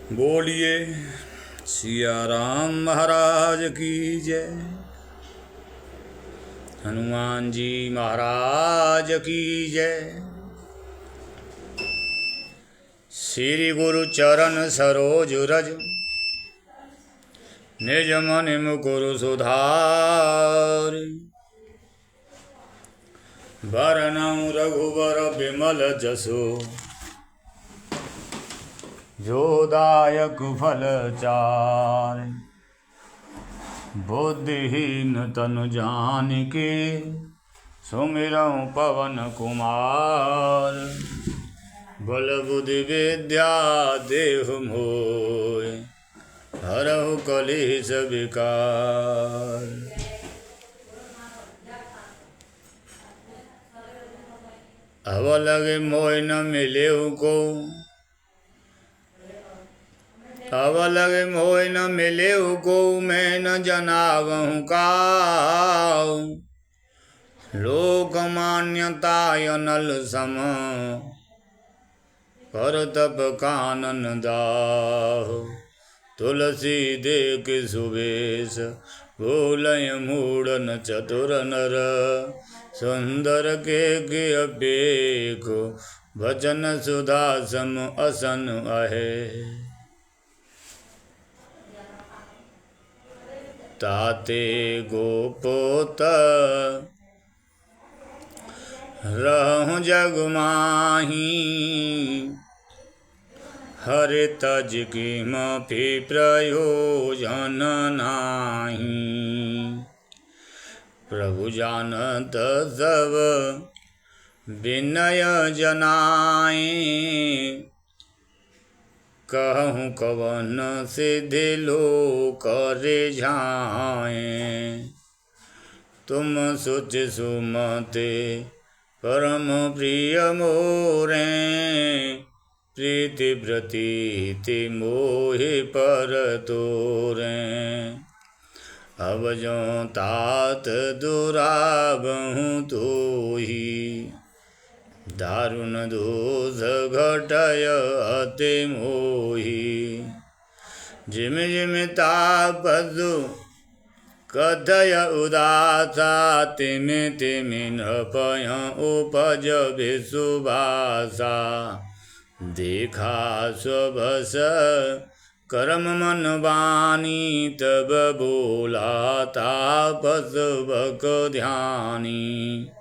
बोलिए सिया राम महाराज की जय। हनुमान जी महाराज की जय। श्री गुरु चरण सरोज रज निज मन मुकुरु सुधार। वरनउ रघुवर विमल जसु जो दायक फल चार। बुद्धिहीन तनु जानिके सुमिरौ पवन कुमार। बल बुद्धि विद्या देहु मोहि हरहु कलेश विकार। अब लगे मोहि न मिलेउ को अब लगे मोहि न मिलेउ को मैं न जनावहु काऊ। लोक मान्यता अनल सम कर तप कानन दाहु। तुलसी देख सुबेश बोलय मूढ़न चतुर नर। सुंदर के अपेखो भजन सुधा सम असन आहे। ताते गोपोत रहु जग माही। हरि तज किमपि प्रयोजन नाही। प्रभु जानत सब विनय जनाए। कहूँ कवन सिद्धि लोक रिझाए। तुम सुच सुमते परम प्रिय मोरे। प्रीति प्रतीति मोहि पर तोरे। अब जो तात दुराबहु तोहि। दारुण दोष घटय अति मोहि। जिम जिम तापसु कथय उदासा। तिम तिम न पयहु उपज विसुवासा। देखा स्वभस कर्म मन वाणी। तब बोला तापस बक ध्यानी।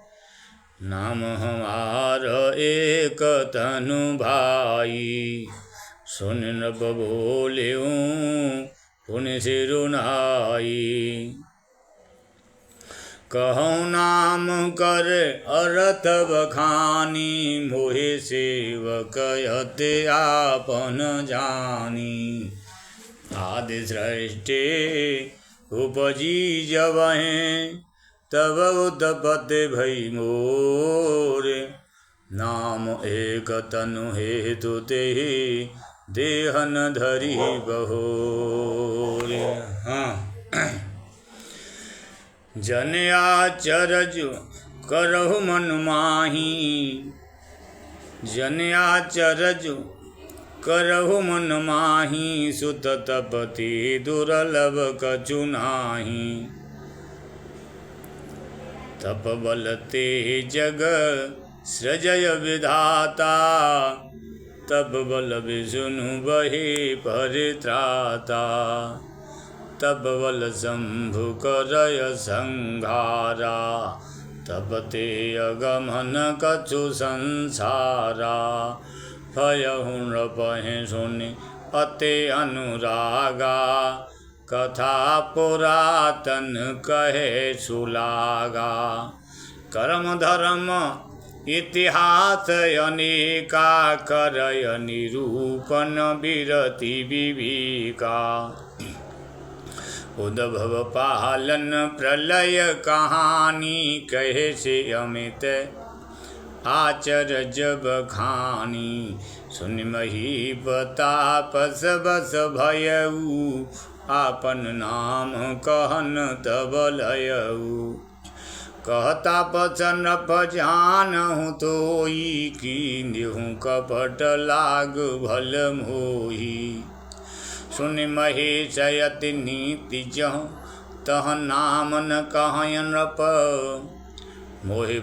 नाम हमार एक तनु भाई। सुन नभ बोलेऊ पुनि सिरुनाई। कहूँ नाम कर अरथ बखानी। मोहि सेवक अति आपन जानी। आदि सृष्टि उपजी जबहें तब उत्पत्ति भई मोर। नाम एक तनु हेतु तेहि देहन धरि बहोर। जन आचरज करहु मन माही। जन आचरज करहु मन माही। सुत तपति दुर्लभ कछु नाही। तप बल ते जग सृजय विधाता। तप बल विष्णु बहि परित्राता। तप बल शंभु करय संघारा। तप ते अगमन कछु संसारा। भयहु नृपहि सुनि अति अनुरागा। कथा पुरातन कहे सुलागा। कर्म धर्म इतिहास अनेका। करय निरूपण विरति विवेका। उद्भव पालन प्रलय कहानी। कहे से अमित आचरज बखानी। सुनि महीपतापस बस भयऊ। आपन नाम कहन तब लयऊ। कहता पचन पजानहु तोई। कीन्हु कपट लाग भल मोही। सुनि महेश यति नीति जहु तह नाम न कहय नृप मोहि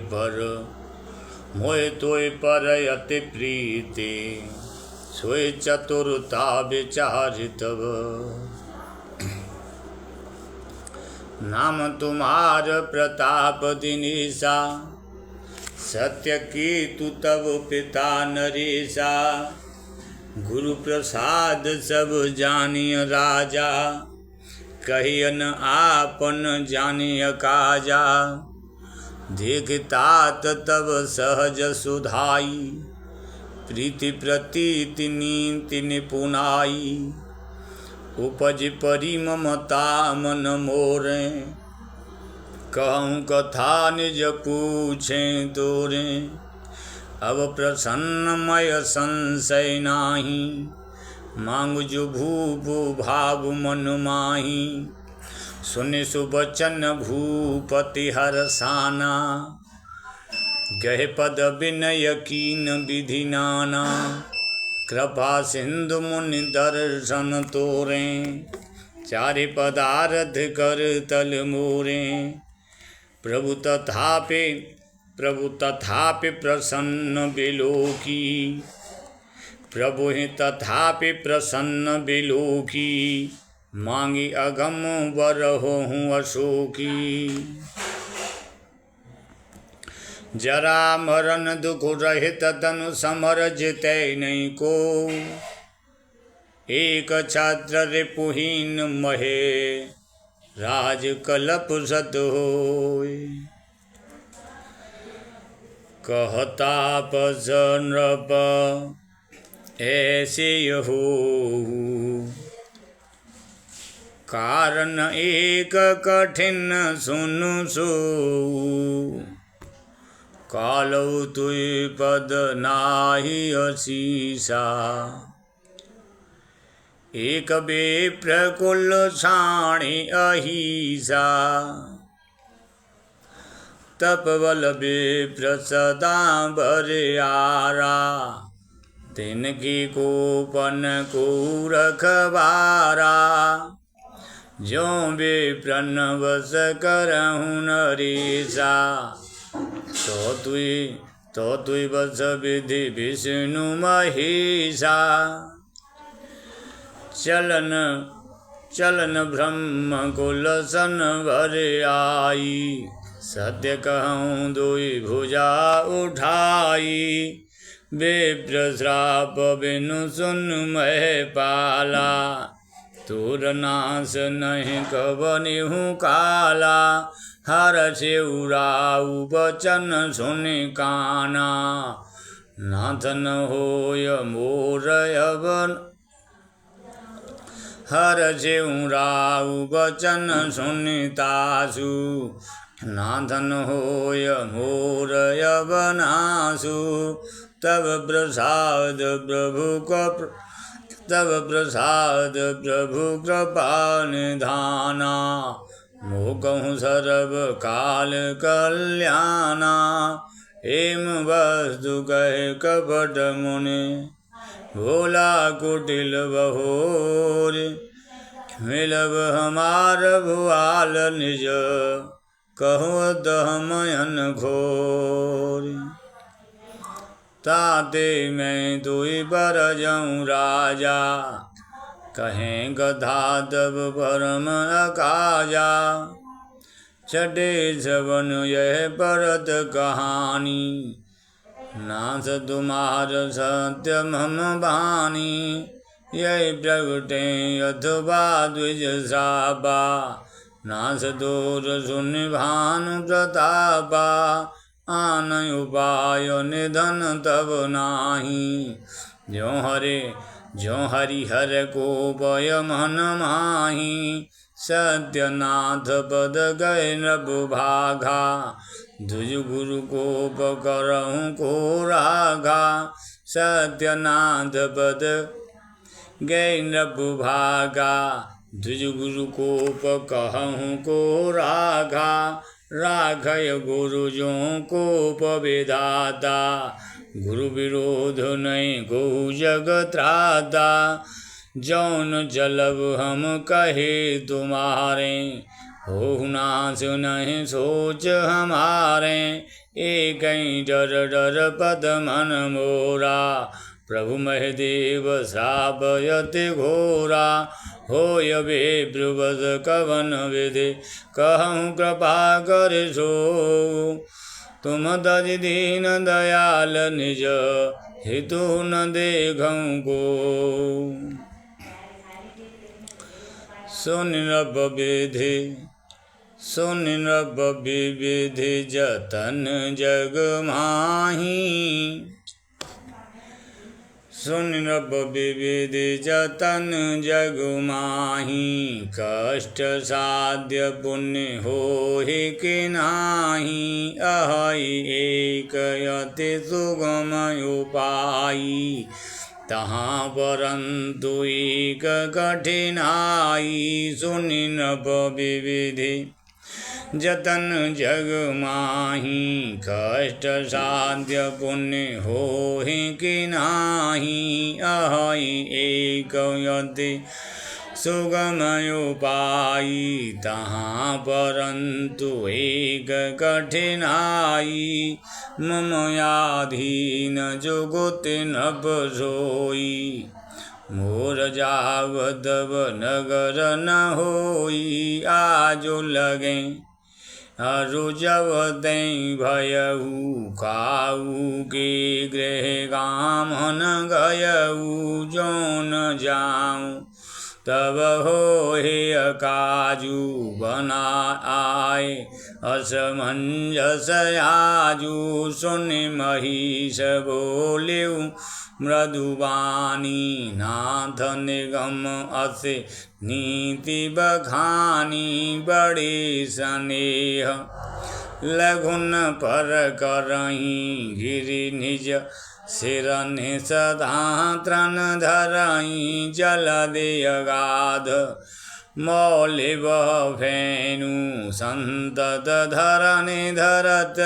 तोय पर यति प्रीति सोई चतुरता विचारितव नाम तुम्हार प्रताप दिनेशा सत्य कीतु तब पिता नरेशा गुरु प्रसाद सब जानिय राजा कहियन आपन जानिय काजा देखतात तब सहज सुधाई प्रीति प्रतीति नीति निपुनाई उपज परि ममता मन मोरे कहूँ कथा निज पूछें तोरे अब प्रसन्नमय संशय नाही मांग जो भूपु भाव मन माही सुनि सुबचन भूपति हरसाना गहे पद विनय कीन विधि नाना कृपा सिंधु मुनि दर्शन तोरे चारि पदारथ कर तल मोरे प्रभु तथापि प्रसन्न बिलोकी प्रभु ही तथापि प्रसन्न बिलोकी मांगी अगम बरहु अशोकी जरा मरण दुख रहित तनु समर जितै नहीं को एक छात्र रिपुहीन महे राज कलप सत होय कहता पस नृप ऐसे हो कारण एक कठिन सुनु सो कालौ तुय पद नाही असीसा एक बेप्रकुल छाणी अहिसा तपबल विप्र सदा बरियारा तिनकी कोपन को रखबारा जो विप्रन वस करहु नरेशा तो तुय वस विधि विष्णु महेशा चलन ब्रह्म कुल सन भर आई सत्य कहूँ दुई भुजा उठाई विप्र श्राप बिनु सुन मह पाला तूर नाश नहीं कबनिहु काला हर सेउराऊ बचन सुनि काना नाथन होय मोर अवन हर सेउराऊ बचन सुनितासु नाथन होय मोर अवनासु तब प्रसाद प्रभु कृपा निधाना मोकहु सर्व काल कल्याणा हेम वस्तु कहे कपट मुनि भोला कुटिल बहोर मिलब हमार भुआल निज कहूँ दहमयन घोर ताते मैं दुई बर जाऊँ राजा कहें गधा तब परम अकाजा छठे श्रवण यह परत कहानी नाथ तुम्हार सत्य मम बानी यही प्रगटे अथवा द्विज श्रापा नाथ दोर सुन भानु प्रतापा आन उपाय निधन तब नाही जो हरिहर को पय मन माही सत्यनाथ पद गए नृप भागा द्विज गुरु को पकरहूँ को रागा सत्यनाथ पद गए नृप भागा द्विज गुरु को पकहूँ को रागा राघय गुरुजों को पविदाता गुरु विरोध नहीं गो जगत्राता जौन जलब हम कहे तुम्हारे, हो नाश नहीं सोच हमारे। एक डर डर पद मन मोरा, प्रभु महदेव श्रापयति घोरा। होय विप्रवद कवन विधि, कहूँ कृपा कर सो। तुम तजि दीन दयाल निज, हितु न देखूँ को। सुन नृप विधि, सुन नृप विधि जतन जग माही। सुन नृप विधि जतन जग माही, कष्ट साध्य पुण्य होहि कि नाही। अहि एक अति सुगम उपाई, तहाँ परंतु एक कठिनाई। सुनि नृप विधि जतन जग माही, कष्ट साध्य पुण्य होहि कि नाही। अहि एक अति सुगम उपाई, तहाँ परंतु एक कठिनाई। मम याधीन जुगुति नभ सोई, मोर जावत नगर न होई। आजु लगे रुजवते भयऊ, काऊ के गृह गामन गयऊ। जो न जाऊँ तब होहि काजू, बना आए असमंजस आजू। सुनि महिष बोलियु मृदुवाणी, नाथ निगम असे नीति बखानी। बड़ी स्नेह लघुन पर करहीं, गिरि निज सिरनि सदा तृण धरहीं। जलधि अगाध मौलि बह फेनु, संतत धरनि धरत,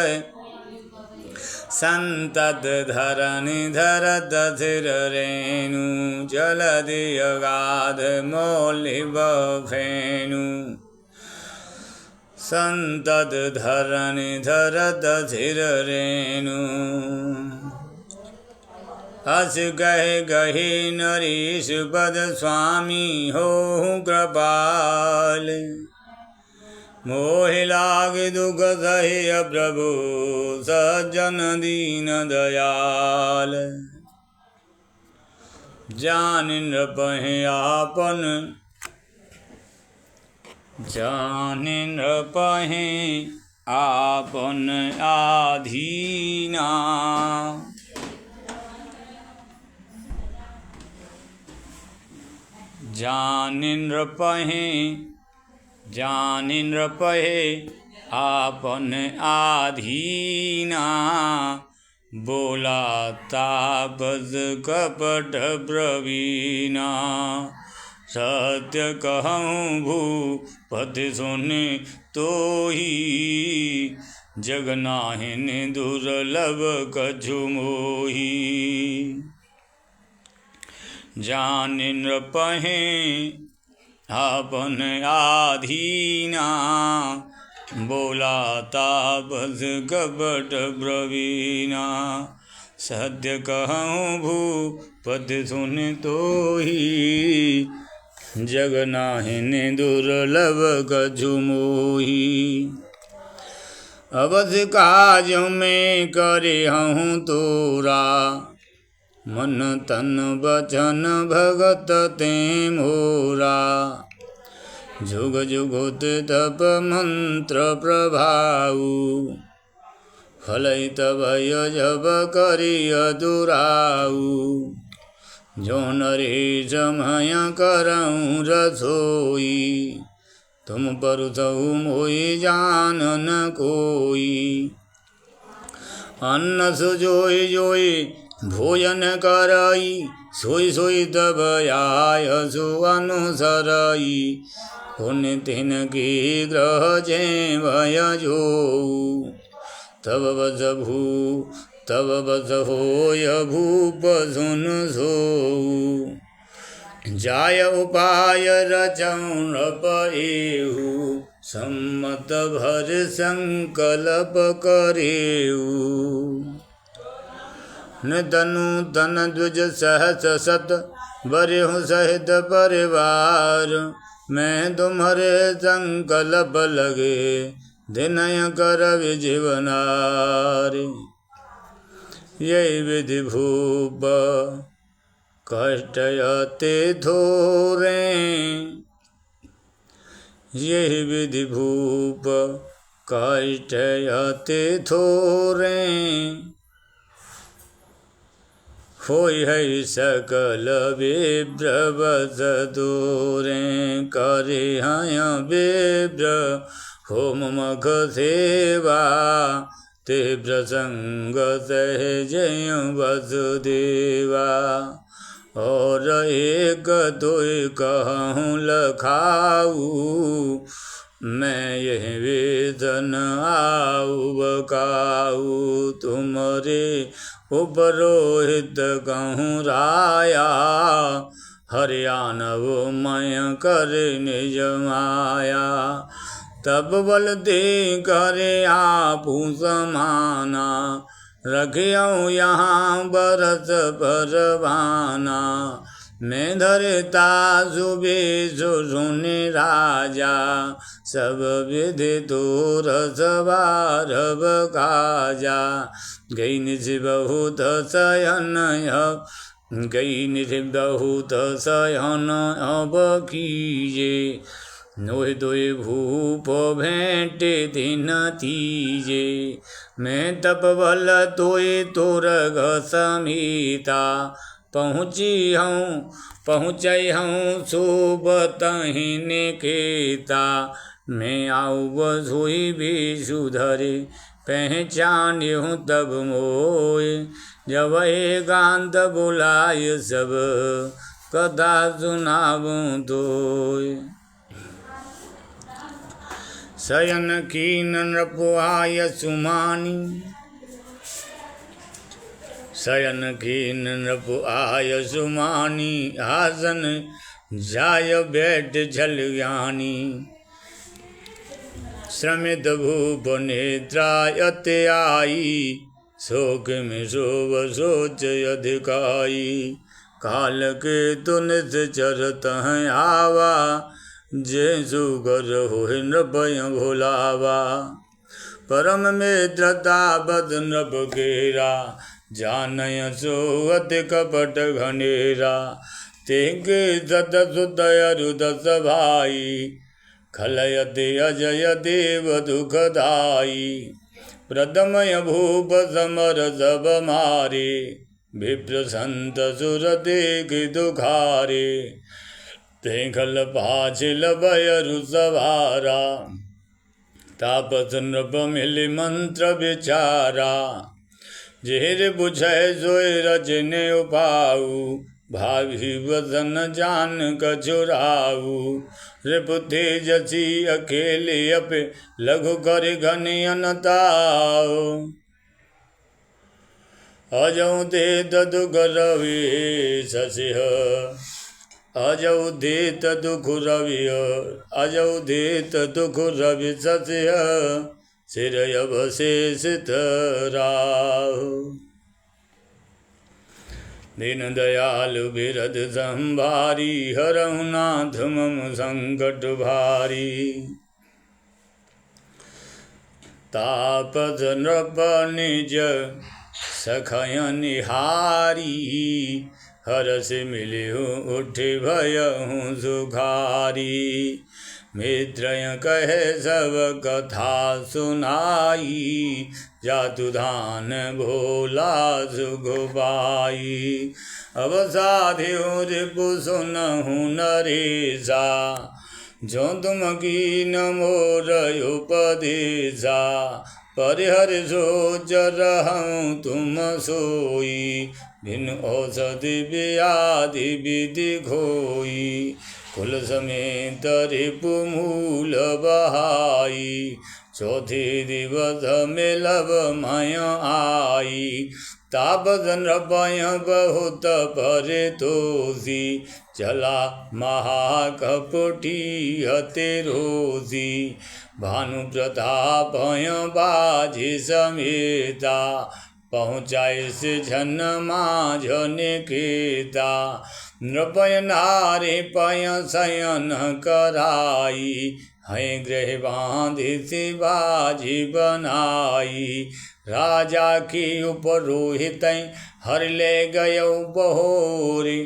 संतत धरनि धरत सिर रेणु। जलधि अगाध मौलि बह फेनु, संतत धरनि धरत सिर रेणु। अस गहे गहे नरेश पद स्वामी, होहु कृपाल। मोहि लागे दुख सह्य प्रभु, सज्जन दीन दयाल। जान नृपहि आपन, जान नृपहि आपन आधीना। जान नृपहि, जान नृपहि आपन आधीना। बोला तापस कपट प्रवीणा, सत्य कहूँ भूपति सुनि तोहि। जग नाहिन दुर्लभ कछु मोहि, जान नृपहि आपन आधीना। बोला तापस कपट प्रवीणा, सत्य कहूँ भूपति सुनि तोहि। जग नाहिन दुर्लभ कछु मोहि। अवध काज में करेहूँ तोरा, मन तन वचन भगत ते मोरा। जुग जुगुत तप मंत्र प्रभाऊ, फलित भय जब करिय दुराऊ। जो नरेश मैं करऊँ रसोई, तुम परुथऊ मोहि जान न कोई। अन्न सुजोई जोई भोजन करई, सोई सोई तब आय सो अनुसरई। पुण्य तिनके ग्रह जे भय जो, तब बस भू तब बस होय भूप सुन सो। जाय उपाय रचौं नृप एहु सम्मत भर संकल्प करेऊ। नितनु तन द्विज सहस सत बरिहु सहित परिवार, मैं तुम्हारे संकल्प लगे दिनय कर जीवनारी। यही विधि भूप कष्ट अति थोरे, यही विधि भूप कष्ट अति थोरे, होई है सकल विप्र बस दूरे। करे हय विप्र होम मख सेवा, ते प्रसंग सहजय वसुदेवा। और एक दुई कहूँ लखाऊ, मैं यह वेदन आऊ बकाऊ। तुम्हारे उपरोहित कहूँ राया, हरियाणव मय कर निज माया। तब बल दे करे आपू समाना, रखियऊँ यहाँ बरस परवाना। मैं धरता सुबेशु सुनि राजा, सब विधि तोर सवारव काजा। गई निधि बहुत शयन, गई निधि बहुत शयन अब कीजे। नोहि दोहि भूप भेंट दिन तीजे, मैं तप बल तोय तोर समीता। पहुँचई हूँ शोभ तहि निकेता। मैं आऊ बधोई भी सुधरे, पहचान्यूँ तब मोय। जब एकांत बुलाय सब, कथा सुनाऊँ तोय। शयन कीन नृप आय सुमानी, शयन कीन नृप आय सुमानी। आसन जाय बैठ झल ज्ञानी, श्रमित भूप निद्रा अति आई। शोक में शोभ सोच अधिकाई, काल के तुनिस चरत हैं आवा। जैसु कर होहि नृपय भोलावा, परम मित्रता बद नृप केरा। जानय सो अति कपट घनेरा, तेके सत सुत अरुदस भाई। खलयति अजय देव दुखदाई, प्रथमय भूप समर सब मारे। विप्र संत सुर देख दुखारे, तेखल पाछिल बयरु सवारा। तापस नृप मिलि मंत्र विचारा, जेर बुझै सोय रचने उपाऊ। भावी वसन जान कछुराऊ, रिपु तेजसी अकेले अपे लघु कर घन अनताओ। अजौ देत दुख रवि शशिह, अजौ देत दुख रवि, अजौ देत दुख रवि शशिह। सिर अवशेषित राहु, दीन दयालु बिरद संभारी। हरहु नाथ मम संकट भारी, तापस नृप निज सखय निहारी। हरष मिलिहु उठ भयहु सुखारी। मित्रय कहे सब कथा सुनाई, जातु धान भोला सुख पाई। अब साधियो रिपु सुनहु नरेशा, जो तुम कीन मोर उपदेशा। परिहर सोच रहूं तुम सोई, भिन्न औषधि व्याधि विधि खोई। कुल समेत रिपु मूल बहाई, चौथे दिवस में लब मय आई। तापस नृपय बहुत परे तोषी चला महाकपटी हते रोषी भानु प्रताप बाजी समेता पहुँचाए से झन माझ निकेता नृपय नारी पय शयन कराई है गृह बांधि बाजी बनाई राजा की उपरोहित हर ले गयो बहोरी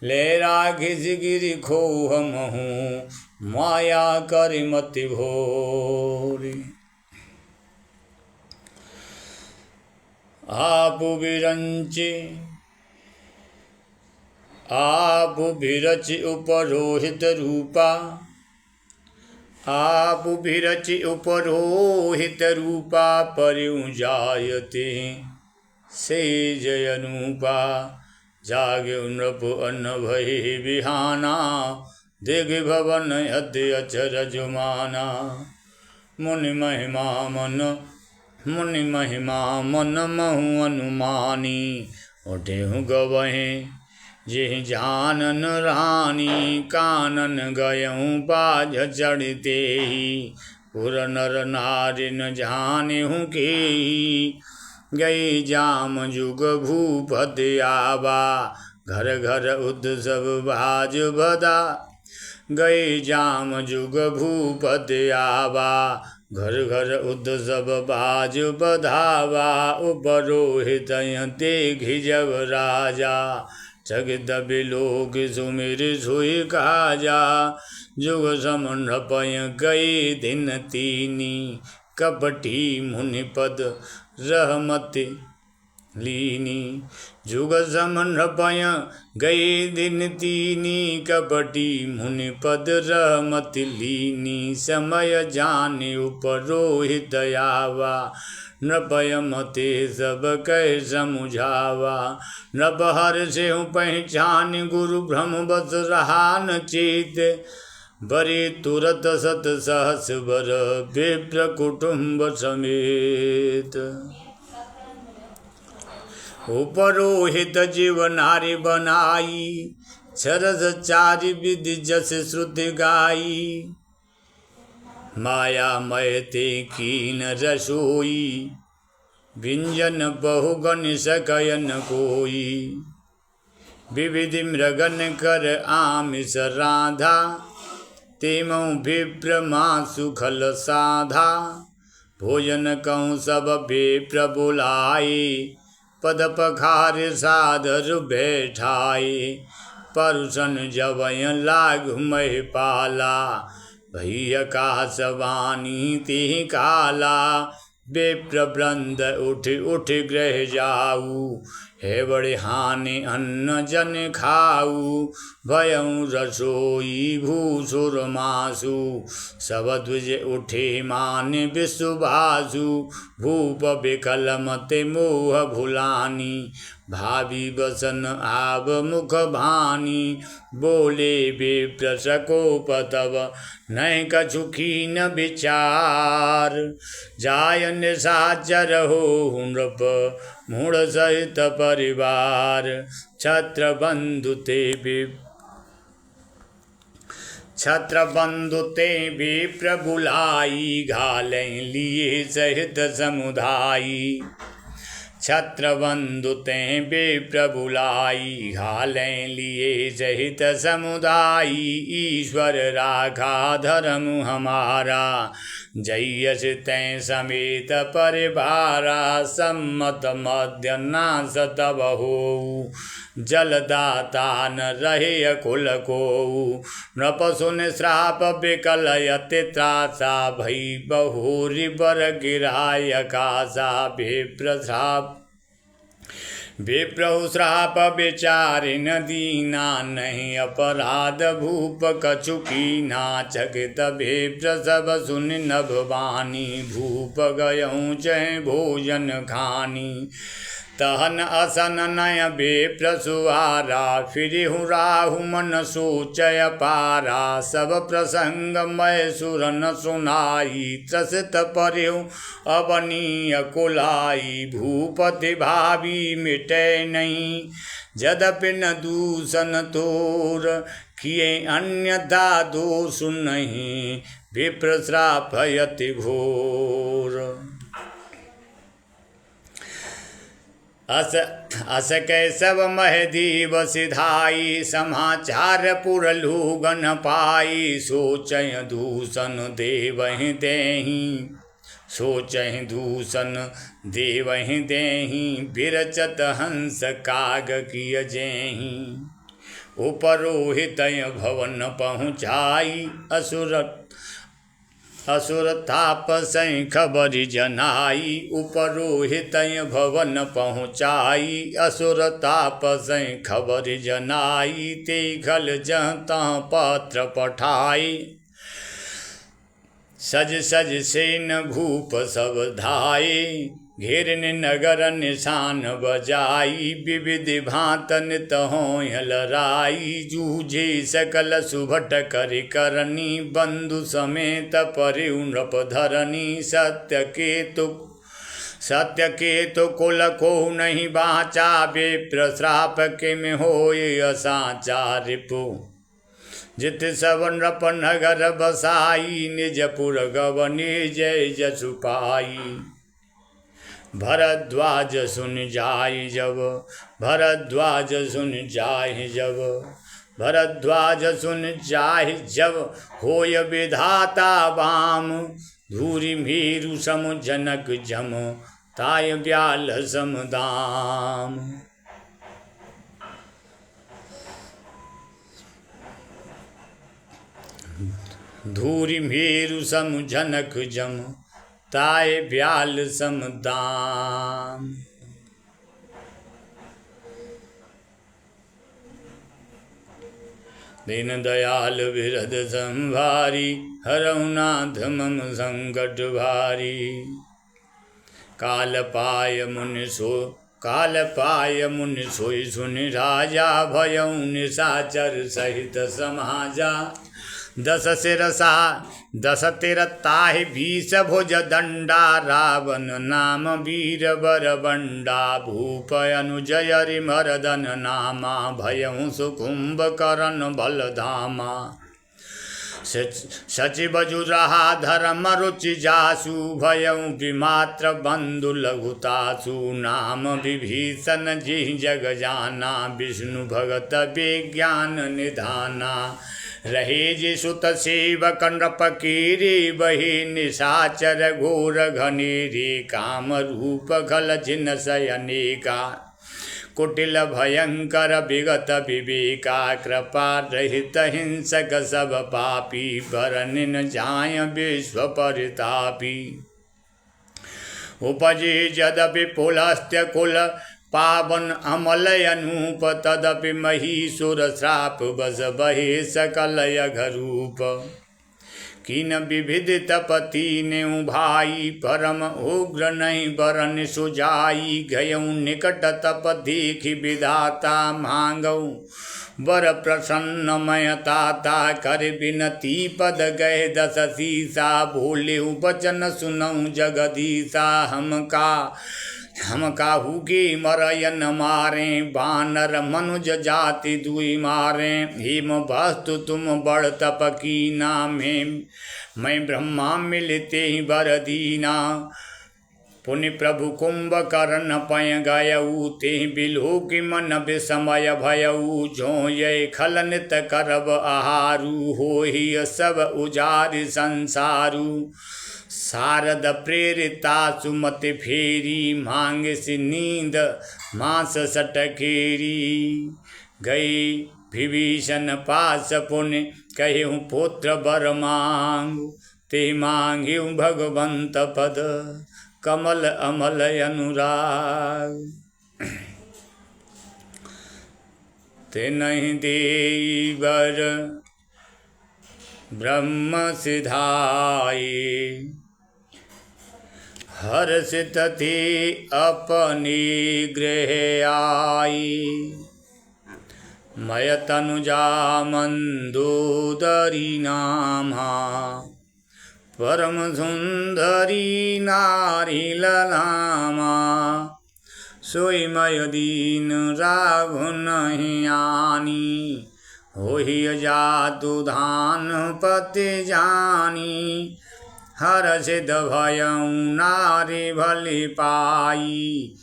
ले राघिस गिरि खोह महू माया करि मति भोरी आप विरचि उपरोहित रूपा आप विरचि उपरोहित रूपा परिउ जायते से जयनुपा जागे नृप अन्न भय बिहाना दिग भवन हद्य अचर जुमाना मुनि महिमा मन महु अनुमानी उठेहु गवहे जे जानन रानी कानन गयहूँ बाज चढ़ते ही पुर नर नारी न जानेहूँ के गई जाम जुग भूपत आबा घर घर उत्सव बाज बदा गई जाम जुग भूपत आबा घर घर उत्सव बाज बधावा उपरोहित देखि जब राजा जगत बिलोक सुमिर सोई काजा जुग समन्वय गए दिन तीनी कपटी मुनिपद रहमति लीनी जुग समन्वय गए दिन तीनी कपटी मुनिपद रहमति लीनी समय जाने उपरोहित आवा नृपय मते सब कह समुझावा नृपहर से पहचान गुरु ब्रह्म बस रहा न चेत बरे तुरत सत सहस बर विप्र कुटुंब समेत उपरोहित जीव नारी बनाई सरस चारि विधि जस श्रुति गाई माया मयते कीन रसोई व्यंजन बहुगन सकयन कोई विविधि मृगन कर आमिष राधा तेमऊ विप्र मासु खल साधा भोजन कहूँ सब विप्र बुलाए पद पखार साधर बैठाए परुषन जवय लागु मह पाला भैया कासवानी ते काला विप्र वृंद उठ उठ ग्रह जाऊ हे बड़े हानि अन्न जन खाऊ भयऊ रसोई भूसुर मासु सब द्विज उठे मान विश्वभासु भूप विकल मते मोह भुलानी भावी बसन आव मुख भानी बोले विप्र सकोप तब नय कछुकी न विचार जायन साचर हो नृप मूढ़ सहित परिवार छत्र बंधु ते विप्र बुलाई घालें लिए सहित समुदायी छत्रबंधु ते विप्र बुलाई घालें लिए सहित समुदायी ईश्वर राखा धर्म हमारा जयस तैं समेत परिवारा सम्मत मध्य नास तब हो जलदाता न रहे कुल को नृप सुन श्राप विकलयति त्रासा भई बहुरी बर गिराय कासा विप्र श्राप विप्रहु श्राप विचारिन दीना नहीं अपराध भूप कछुकी नाचकित विप्र सब सुन नभवानी भूप गयऊँ जय भोजन खानी तहन असन नय विप्र सुहारा, फिरिहु राहु मन सोचय पारा। सब प्रसंग मय सुर न सुनाई, त्रसित परिहु अवनीय कुलाई। भूपति भावी मिटे नहीं, यद्यपि न दूषण तोर। किए अन्यथा दोष नहीं, विप्र श्राप यति घोर। अस कैसव महदीव सिधाई, समाचार पुर लूगन पाई। सोचहि दूषण देवहि देहि, सोचहि दूषण देवहि देहि। विरचत हंस काग किय जेहि, उपरोहित भवन पहुँचाई। असुर तापसै खबरि जनाई, उपरोहित भवन पहुँचाई। असुर तापसै खबरि जनाई, ते खल जहाँ पत्र पठाई। सज सज सेन भूप सब धाये, घेरन नगर निशान बजाई। विविध भांत नित होय लड़ाई, जूझे सकल सुभट करि करनी। बंधु समेत परिउ नृप धरनी, सत्य केतु कुल को नहीं बाचा। विप्र श्राप किम होय असाचा रिपु, जित सब नृप नगर बसाई। निजपुर गवनी जय जसु पाई। भरद्वाज सुन जाय जब, भरद्वाज सुन जाय जब, भरद्वाज सुन जाय जब। होय विधाता वाम, धूरि मेरु सम जनक जम। ताय ब्याल सम दाम। धूरि मेरु सम जनक जम, ताय ब्याल सम दाम। दीन दयाल विरद संभारी, हरहु नाथ मम संकट भारी। काल पाय मुनि सोई सुनि राजा। भयउ निशाचर सहित समाजा। दस सिर ताहि 20 भुज दंडा। रावण नाम वीर बर बंडा। भूप अनुजय रिमर्दन नामा। भयउ सुकुंभ करण बलधामा। सचिव जुरहा धर्म रुचि जासु। भयउ विमात्र बंधु लघुतासु। नाम विभीषण जी जग जाना। विष्णु भगत विज्ञान निधाना। रहे जी सुत सेवक नृप कीरी। बही निशाचर घोर घनेरी। काम रूप खल जिन सयनेका। कुटिल भयंकर विगत विवेका। कृपा रहित हिंसक सब पापी। बरनिन जाय विश्व परितापी। उपजे यद्यपि पुलस्त्य कुल। पावन अमल अनूप। तदपि महीसुर श्राप बस बहे सकल यघरूप। किन विविध तपति नेउ भाई। परम उग्र नहीं बरन सुजाई। गयउ निकट तप देखि विधाता। मांगऊ वर प्रसन्न मय ताता। कर बिनती पद गए 10 सीसा। बोलेउ बचन सुनऊ जगदीसा। हम काहू के मरयन मारे। बानर मनुज जाति दुई मारे। हेम वस्तु तुम बड़ तप कीना। मैं ब्रह्मा मिलते ही बर दीना। पुनि प्रभु कुंभकर्ण पय गयऊ। ते बिलो कि मन विस्मय भयऊ। जो ये खल नित करब आहारू। होहि सब उजारि संसारू। शारद प्रेरिता सुमति फेरी। मांग सी नींद मास सटकेरी। गई विभीषण पास पुनि कहूँ पुत्र बर मांगु। ते मांग्यू भगवंत पद कमल अमल अनुराग। ते नहीं देई वर ब्रह्म सिधाई। हर्षित थी अपनी गृह आई। मय तनुजा मंदोदरी नामा परम सुंदरी नारी ललामा। सोई मय दीन राघु नहीं आनी होहि जातु धान पति जानी। हर्षित भयउ नारी भली पाई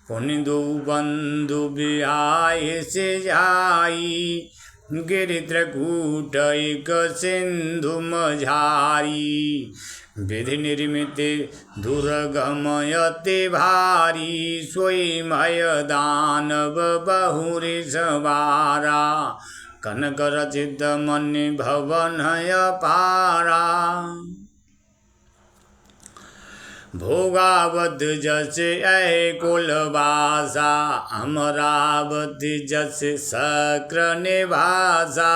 पुनि दो बंधु बिहाय से जाई। गिरित्रकूट एक सिंधु मझारी विधि निर्मित दुर्गम अति भारी। सोई मय दानव बहुरी सवारा कनक रचित मणि भवन अपारा। भोगावत जस ऐ कुलवासा अमरावती जस शक्र निवासा।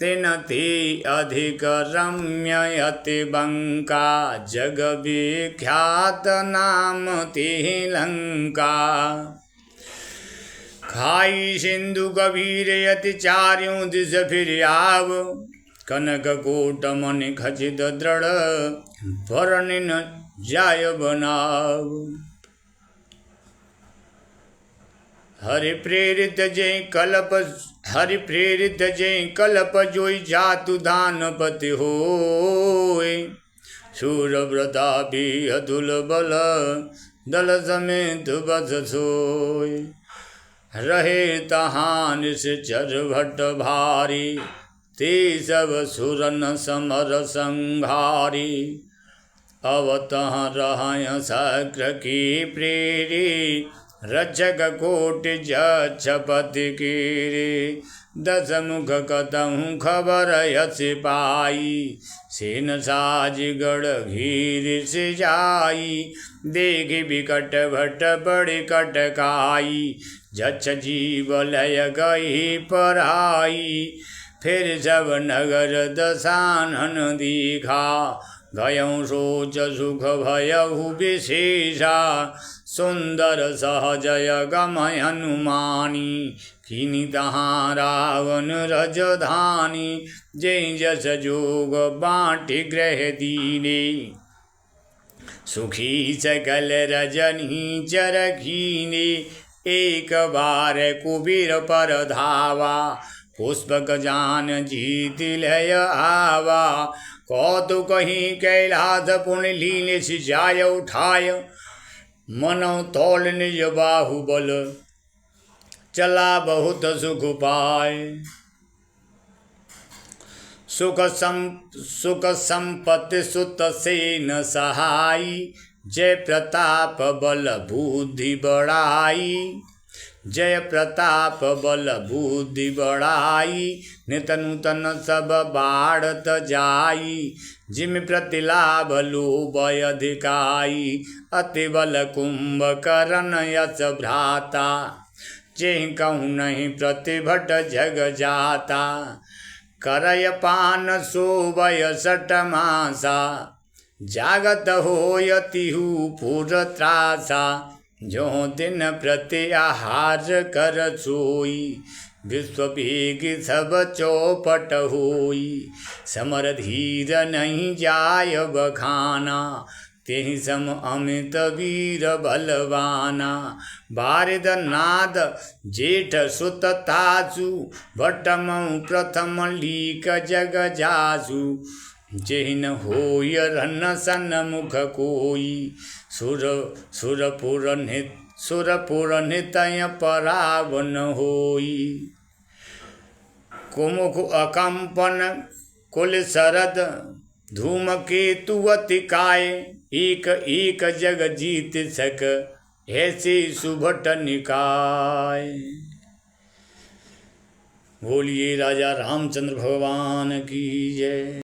तिनति अधिक रम्य अति बंका जग विख्यात नाम तिहि लंका। खाई सिंधु गभीर अति चार्यों दिश फिर आव। कनक कोट मणि खचित दृढ़ भरनिन जाय बनाव। हरि प्रेरित जय कल्प जोई जातु दानपति होय। शूर प्रतापी अतुल बल दल समेत बस सोय। रहे तहाँ निश्चर भट्ट भारी ते सब सुरन समर संघारी। अवतः रहय शक्र की प्रेरी रक्षक कोटि जक्षपति कीरी। दस मुख कतहु खबर यस पाई सेन साजी गढ़ घीर से जाई। देख बिकट भट्ट बड़ी कटकाई जक्ष जीव लय गई पराई। फिर सब नगर दशानन दीखा गयं सोच सुख भयहु विशेषा। सुंदर सहजय गमय हनुमानी किनि तहाँ रावण रजधानी। जय जस जोग बाँटि ग्रह दीने सुखी सकल रजनी चरखीने। एक बार कुबीर पर धावा पुष्पक जान जीत लय आवा। कौतुक कहीं कैलाश पुण्य लीन सिजाय उठाय। मनो तौल निज बाहुबल चला बहुत सुख पाय। सुख संपत्ति सुत सेन सहाई। जय प्रताप बल बुद्धि बढ़ाई। जय प्रताप बल बुद्धि बढ़ाई। नित नूतन सब बाढ़त जाई। जिम प्रतिलाभ लोभ अधिकाई। अति बल कुंभकर्ण यश भ्राता। जेहि कहूँ नहीं प्रतिभट जग जाता। करय पान सोवय सठ मासा। जागत होय तिहु पुर त्रासा। जो दिन प्रति आहार कर सोई। विश्व वेग सब चौपट होई। समर धीर नहीं जाय बखाना। तेहि सम अमित वीर बलवाना। बारिद नाद जेठ सुत तासु। भट्टमऊ प्रथम लीक जग जासु। जेहि न होय रन सन्मुख कोई। सुरपुर नितय परावन होई। कुमुख अकंपन कुल शरद धूमकेतु अति काय। एक एक जग जीत सक ऐसे सुभट निकाय। बोलिए राजा रामचंद्र भगवान की जय।